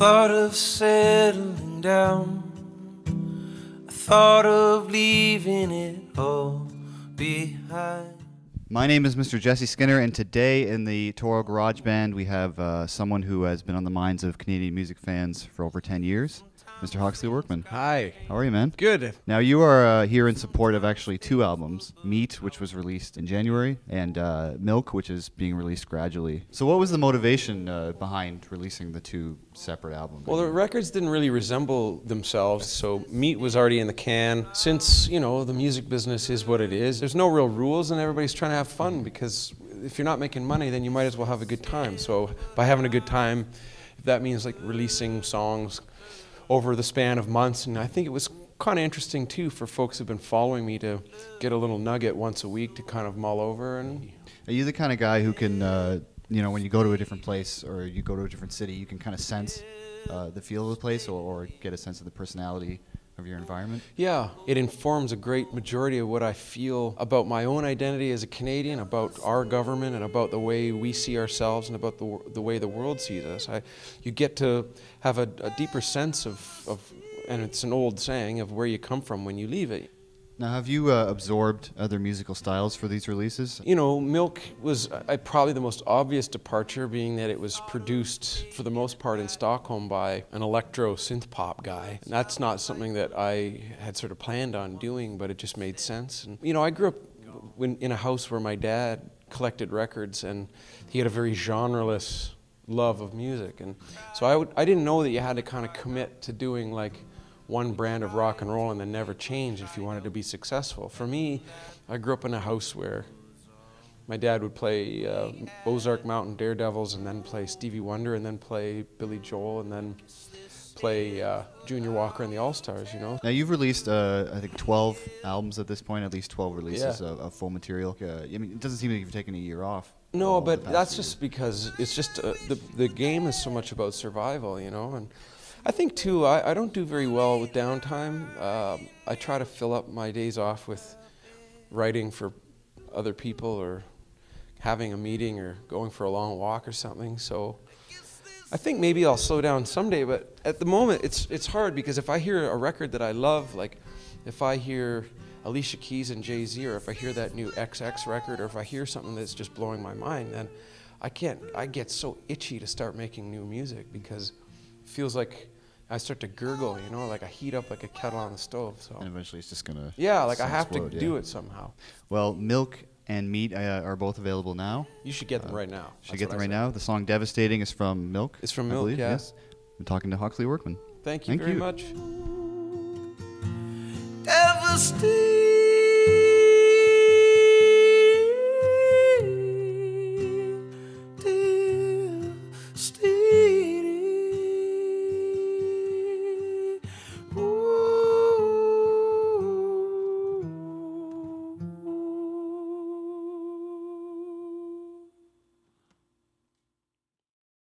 thought of settling down. I thought of leaving it all behind. My name is Mr. Jesse Skinner, and today in the TORO Garage Band we have someone who has been on the minds of Canadian music fans for over 10 years, Mr. Hawksley Workman. Hi. How are you, man? Good. Now, you are here in support of actually two albums, Meat, which was released in January, and Milk, which is being released gradually. So what was the motivation behind releasing the two separate albums? Well, the records didn't really resemble themselves, so Meat was already in the can. Since, you know, the music business is what it is, there's no real rules and everybody's trying to have fun, because if you're not making money, then you might as well have a good time. So by having a good time, if that means like releasing songs over the span of months, and I think it was kind of interesting too for folks who've been following me to get a little nugget once a week to kind of mull over. And are you the kind of guy who can, you know, when you go to a different place or you go to a different city, you can kind of sense the feel of the place or get a sense of the personality of your environment? Yeah, it informs a great majority of what I feel about my own identity as a Canadian, about our government, and about the way we see ourselves, and about the way the world sees us. You get to have a deeper sense of, and it's an old saying, of where you come from when you leave it. Now, have you absorbed other musical styles for these releases? You know, Milk was probably the most obvious departure, being that it was produced for the most part in Stockholm by an electro synth pop guy. And that's not something that I had sort of planned on doing, but it just made sense. And, you know, I grew up in a house where my dad collected records, and he had a very genreless love of music. And so I didn't know that you had to kind of commit to doing like one brand of rock and roll and then never change if you wanted to be successful. For me, I grew up in a house where my dad would play Ozark Mountain Daredevils, and then play Stevie Wonder, and then play Billy Joel, and then play Junior Walker and the All-Stars, you know. Now, you've released, I think, 12 albums at this point, at least 12 releases of full material. I mean, it doesn't seem like you've taken a year off. No, but that's just because it's just the game is so much about survival, you know. And I think, too, I don't do very well with downtime. I try to fill up my days off with writing for other people, or having a meeting, or going for a long walk or something. So I think maybe I'll slow down someday, but at the moment it's hard, because if I hear a record that I love, like if I hear Alicia Keys and Jay-Z, or if I hear that new XX record, or if I hear something that's just blowing my mind, then I get so itchy to start making new music, because it feels like I start to gurgle, you know, like I heat up like a kettle on the stove. So. And eventually it's just going to... Yeah, like I have to do it somehow. Well, Milk and Meat are both available now. You should get them right now. Should get them right now. The song Devastating is from Milk. It's from Milk, yeah. Yes. I'm talking to Hawksley Workman. Thank you very much. Devastating.